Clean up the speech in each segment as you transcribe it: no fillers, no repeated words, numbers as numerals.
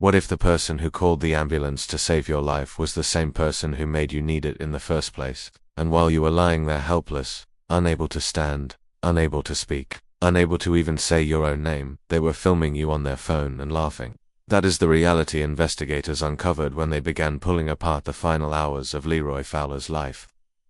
What if the person who called the ambulance to save your life was the same person who made you need it in the first place? And while you were lying there helpless, unable to stand, unable to speak, unable to even say your own name, they were filming you on their phone and laughing. That is the reality investigators uncovered when they began pulling apart the final hours of Leroy Fowler's life.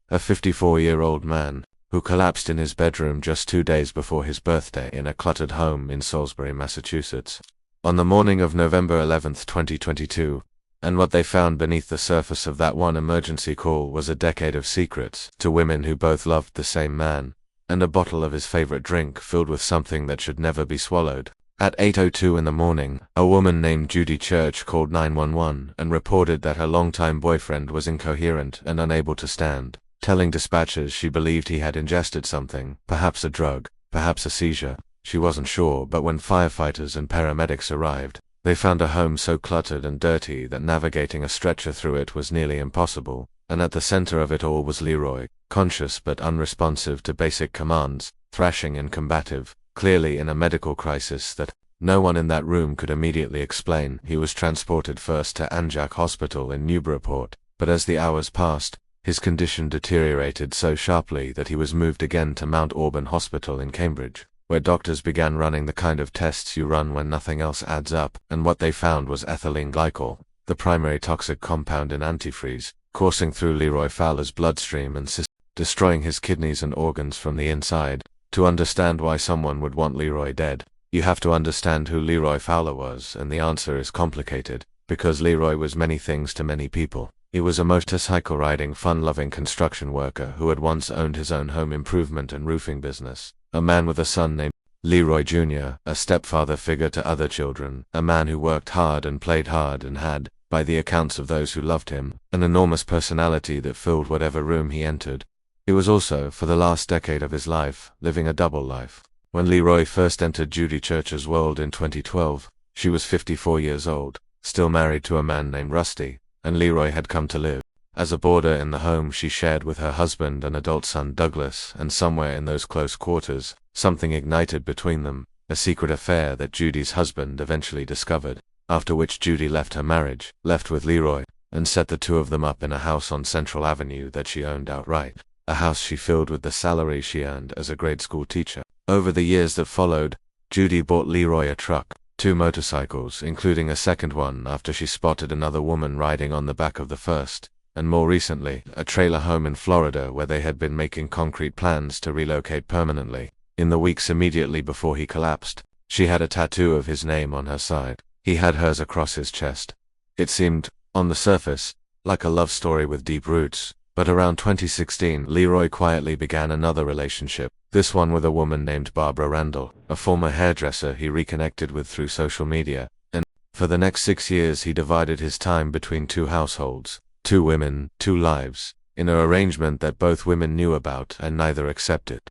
A 54-year-old man, who collapsed in his bedroom just 2 days before his birthday in a cluttered home in Salisbury, Massachusetts, on the morning of November 11, 2022, and what they found beneath the surface of that one emergency call was a decade of secrets to women who both loved the same man, and a bottle of his favorite drink filled with something that should never be swallowed. At 8:02 in the morning, a woman named Judy Church called 911 and reported that her longtime boyfriend was incoherent and unable to stand, telling dispatchers she believed he had ingested something, perhaps a drug, perhaps a seizure. She wasn't sure, but when firefighters and paramedics arrived, they found a home so cluttered and dirty that navigating a stretcher through it was nearly impossible, and at the center of it all was Leroy, conscious but unresponsive to basic commands, thrashing and combative, clearly in a medical crisis that no one in that room could immediately explain. He was transported first to Anzac Hospital in Newburyport, but as the hours passed, his condition deteriorated so sharply that he was moved again to Mount Auburn Hospital in Cambridge, where doctors began running the kind of tests you run when nothing else adds up, and what they found was ethylene glycol, the primary toxic compound in antifreeze, coursing through Leroy Fowler's bloodstream and destroying his kidneys and organs from the inside. To understand why someone would want Leroy dead, you have to understand who Leroy Fowler was, and the answer is complicated, because Leroy was many things to many people. He was a motorcycle-riding, fun-loving construction worker who had once owned his own home improvement and roofing business, a man with a son named Leroy Jr., a stepfather figure to other children, a man who worked hard and played hard and had, by the accounts of those who loved him, an enormous personality that filled whatever room he entered. He was also, for the last decade of his life, living a double life. When Leroy first entered Judy Church's world in 2012, she was 54 years old, still married to a man named Rusty, and Leroy had come to live as a boarder in the home she shared with her husband and adult son Douglas, and somewhere in those close quarters, something ignited between them, a secret affair that Judy's husband eventually discovered, after which Judy left her marriage, left with Leroy, and set the two of them up in a house on Central Avenue that she owned outright, a house she filled with the salary she earned as a grade school teacher. Over the years that followed, Judy bought Leroy a truck, 2 motorcycles, including a second one after she spotted another woman riding on the back of the first, and more recently, a trailer home in Florida where they had been making concrete plans to relocate permanently. In the weeks immediately before he collapsed, she had a tattoo of his name on her side. He had hers across his chest. It seemed, on the surface, like a love story with deep roots, but around 2016, Leroy quietly began another relationship, this one with a woman named Barbara Randall, a former hairdresser he reconnected with through social media, and for the next 6 years he divided his time between 2 households, 2 women, 2 lives, in an arrangement that both women knew about and neither accepted.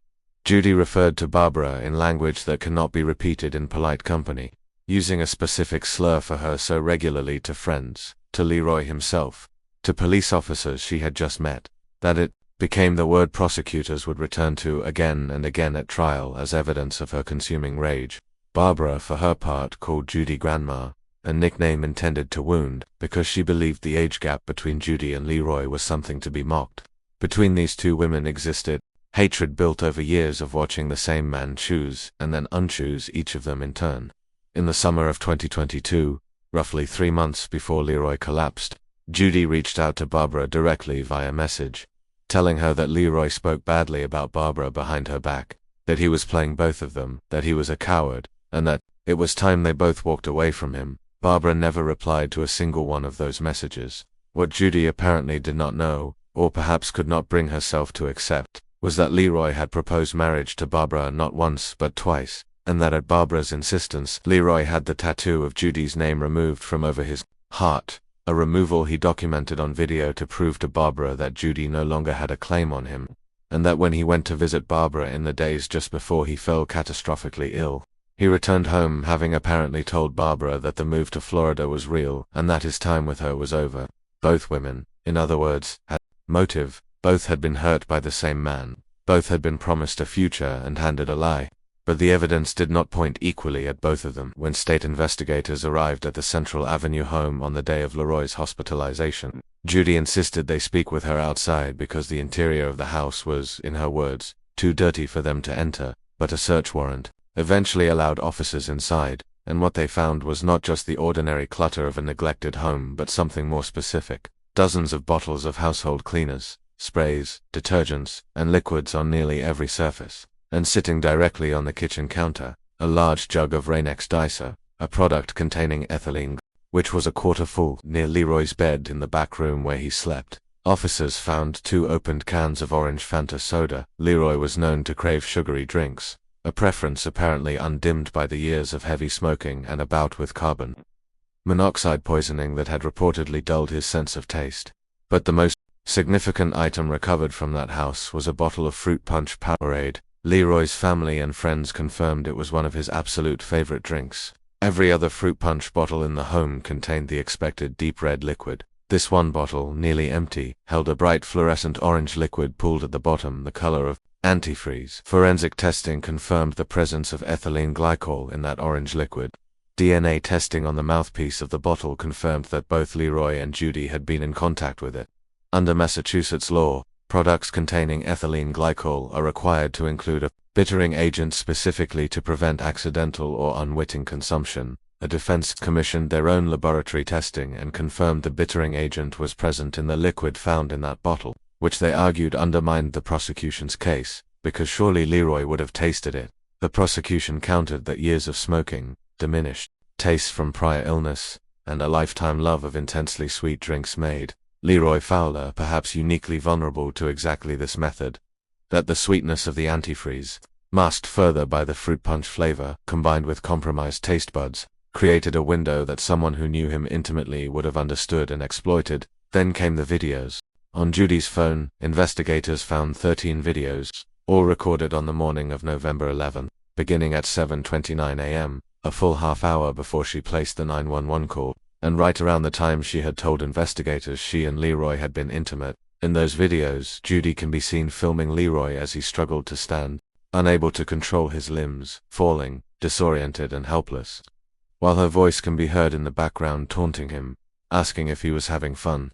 Judy referred to Barbara in language that cannot be repeated in polite company, using a specific slur for her so regularly to friends, to Leroy himself, to police officers she had just met, that it became the word prosecutors would return to again and again at trial as evidence of her consuming rage. Barbara, for her part, called Judy Grandma, a nickname intended to wound, because she believed the age gap between Judy and Leroy was something to be mocked. Between these 2 women existed hatred built over years of watching the same man choose and then unchoose each of them in turn. In the summer of 2022, roughly 3 months before Leroy collapsed, Judy reached out to Barbara directly via message, telling her that Leroy spoke badly about Barbara behind her back, that he was playing both of them, that he was a coward, and that it was time they both walked away from him. Barbara never replied to a single one of those messages. What Judy apparently did not know, or perhaps could not bring herself to accept, was that Leroy had proposed marriage to Barbara not once but twice, and that at Barbara's insistence, Leroy had the tattoo of Judy's name removed from over his heart, a removal he documented on video to prove to Barbara that Judy no longer had a claim on him, and that when he went to visit Barbara in the days just before he fell catastrophically ill, he returned home having apparently told Barbara that the move to Florida was real and that his time with her was over. Both women, in other words, had motive, both had been hurt by the same man, both had been promised a future and handed a lie. but the evidence did not point equally at both of them. When state investigators arrived at the Central Avenue home on the day of Leroy's hospitalization, Judy insisted they speak with her outside because the interior of the house was, in her words, too dirty for them to enter, but a search warrant eventually allowed officers inside, and what they found was not just the ordinary clutter of a neglected home but something more specific. Dozens of bottles of household cleaners, sprays, detergents, and liquids on nearly every surface. And sitting directly on the kitchen counter, a large jug of Rain-X Dicer, a product containing ethylene, which was a quarter full, near Leroy's bed in the back room where he slept. Officers found 2 opened cans of orange Fanta soda. Leroy was known to crave sugary drinks, a preference apparently undimmed by the years of heavy smoking and a bout with carbon monoxide poisoning that had reportedly dulled his sense of taste. But the most significant item recovered from that house was a bottle of fruit punch Powerade. Leroy's family and friends confirmed it was one of his absolute favorite drinks. Every other fruit punch bottle in the home contained the expected deep red liquid. This one bottle, nearly empty, held a bright fluorescent orange liquid pooled at the bottom, the color of antifreeze. Forensic testing confirmed the presence of ethylene glycol in that orange liquid. DNA testing on the mouthpiece of the bottle confirmed that both Leroy and Judy had been in contact with it. Under Massachusetts law, products containing ethylene glycol are required to include a bittering agent specifically to prevent accidental or unwitting consumption. The defense commissioned their own laboratory testing and confirmed the bittering agent was present in the liquid found in that bottle, which they argued undermined the prosecution's case, because surely Leroy would have tasted it. The prosecution countered that years of smoking, diminished taste from prior illness, and a lifetime love of intensely sweet drinks made Leroy Fowler perhaps uniquely vulnerable to exactly this method. That the sweetness of the antifreeze, masked further by the fruit punch flavor, combined with compromised taste buds, created a window that someone who knew him intimately would have understood and exploited. Then came the videos. On Judy's phone, investigators found 13 videos, all recorded on the morning of November 11, beginning at 7:29 a.m., a full half hour before she placed the 911 call, and right around the time she had told investigators she and Leroy had been intimate. In those videos, Judy can be seen filming Leroy as he struggled to stand, unable to control his limbs, falling, disoriented and helpless, while her voice can be heard in the background taunting him, asking if he was having fun.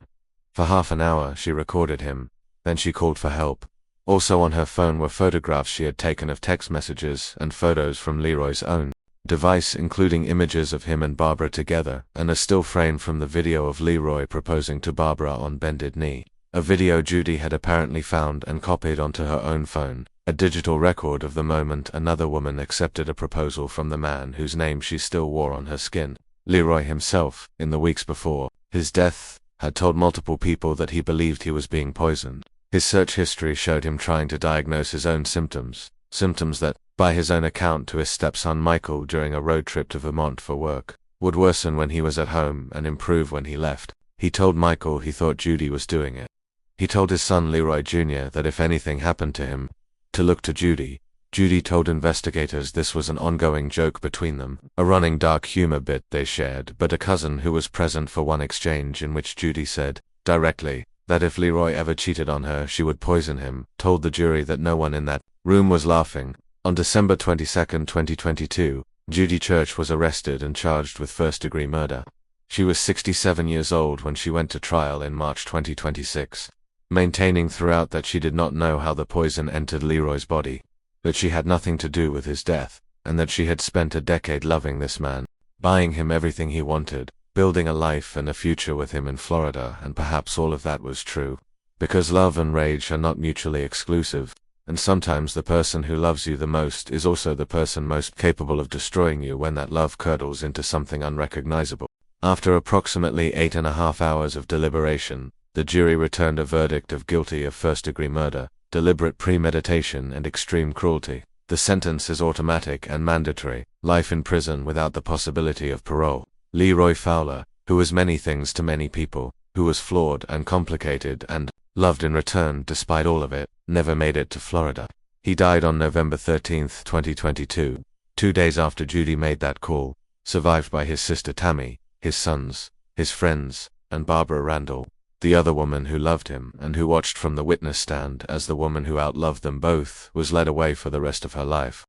For half an hour she recorded him, then she called for help. Also on her phone were photographs she had taken of text messages and photos from Leroy's own device, including images of him and Barbara together, and a still frame from the video of Leroy proposing to Barbara on bended knee. A video Judy had apparently found and copied onto her own phone, a digital record of the moment another woman accepted a proposal from the man whose name she still wore on her skin. Leroy himself, in the weeks before his death, had told multiple people that he believed he was being poisoned. His search history showed him trying to diagnose his own symptoms that, by his own account to his stepson Michael during a road trip to Vermont for work, would worsen when he was at home and improve when he left. He told Michael he thought Judy was doing it. He told his son Leroy Jr. that if anything happened to him, to look to Judy. Judy told investigators this was an ongoing joke between them, a running dark humor bit they shared, but a cousin who was present for one exchange in which Judy said, directly, that if Leroy ever cheated on her she would poison him, told the jury that no one in that room was laughing. On December 22, 2022, Judy Church was arrested and charged with first-degree murder. She was 67 years old when she went to trial in March 2026, maintaining throughout that she did not know how the poison entered Leroy's body, that she had nothing to do with his death, and that she had spent a decade loving this man, buying him everything he wanted, building a life and a future with him in Florida, and perhaps all of that was true. Because love and rage are not mutually exclusive, and sometimes the person who loves you the most is also the person most capable of destroying you when that love curdles into something unrecognizable. After approximately 8.5 hours of deliberation, the jury returned a verdict of guilty of first-degree murder, deliberate premeditation and extreme cruelty. The sentence is automatic and mandatory, life in prison without the possibility of parole. Leroy Fowler, who was many things to many people, who was flawed and complicated and loved in return despite all of it, never made it to Florida. He died on November 13, 2022, 2 days after Judy made that call, survived by his sister Tammy, his sons, his friends, and Barbara Randall, the other woman who loved him and who watched from the witness stand as the woman who outloved them both was led away for the rest of her life.